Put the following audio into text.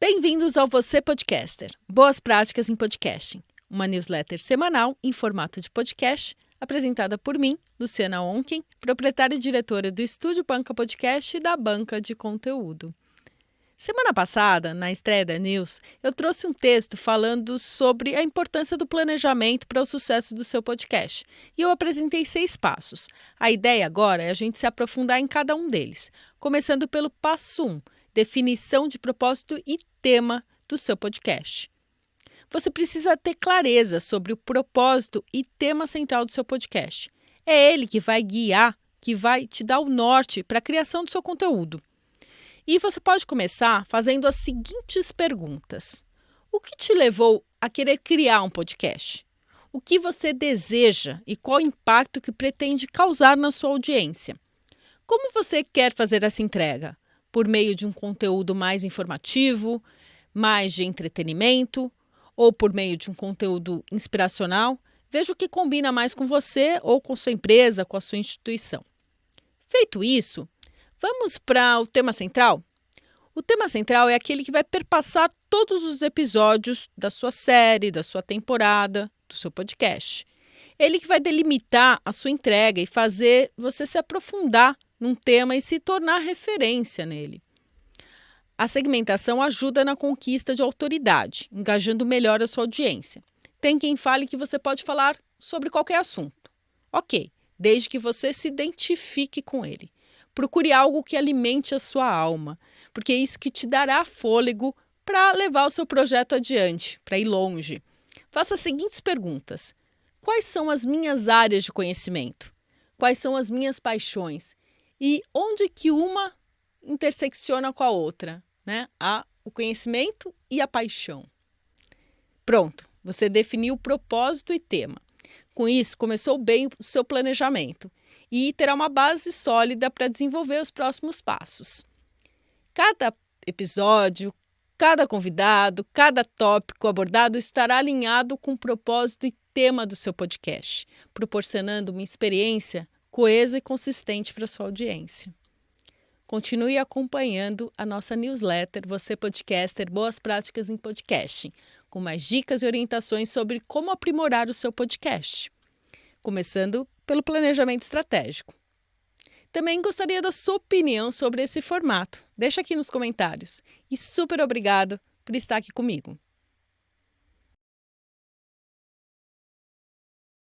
Bem-vindos ao Você Podcaster, Boas Práticas em Podcasting, uma newsletter semanal em formato de podcast, apresentada por mim, Luciana Onken, proprietária e diretora do Estúdio Banca Podcast e da Banca de Conteúdo. Semana passada, na estreia da News, eu trouxe um texto falando sobre a importância do planejamento para o sucesso do seu podcast. E eu apresentei 6 passos. A ideia agora é a gente se aprofundar em cada um deles, começando pelo passo 1, definição de propósito e tema do seu podcast. Você precisa ter clareza sobre o propósito e tema central do seu podcast. É ele que vai guiar, que vai te dar o norte para a criação do seu conteúdo. E você pode começar fazendo as seguintes perguntas. O que te levou a querer criar um podcast? O que você deseja e qual o impacto que pretende causar na sua audiência? Como você quer fazer essa entrega? Por meio de um conteúdo mais informativo, mais de entretenimento, ou por meio de um conteúdo inspiracional? Veja o que combina mais com você ou com sua empresa, com a sua instituição. Feito isso, vamos para o tema central? O tema central é aquele que vai perpassar todos os episódios da sua série, da sua temporada, do seu podcast. Ele que vai delimitar a sua entrega e fazer você se aprofundar num tema e se tornar referência nele. A segmentação ajuda na conquista de autoridade, engajando melhor a sua audiência. Tem quem fale que você pode falar sobre qualquer assunto. Ok, desde que você se identifique com ele. Procure algo que alimente a sua alma, porque é isso que te dará fôlego para levar o seu projeto adiante, para ir longe. Faça as seguintes perguntas. Quais são as minhas áreas de conhecimento? Quais são as minhas paixões? E onde que uma intersecciona com a outra? O conhecimento e a paixão. Pronto, você definiu o propósito e tema. Com isso, começou bem o seu planejamento e terá uma base sólida para desenvolver os próximos passos. Cada episódio, cada convidado, cada tópico abordado estará alinhado com o propósito e tema do seu podcast, proporcionando uma experiência coesa e consistente para a sua audiência. Continue acompanhando a nossa newsletter Você Podcaster Boas Práticas em Podcasting, com mais dicas e orientações sobre como aprimorar o seu podcast, começando pelo planejamento estratégico. Também gostaria da sua opinião sobre esse formato. Deixa aqui nos comentários. E super obrigado por estar aqui comigo.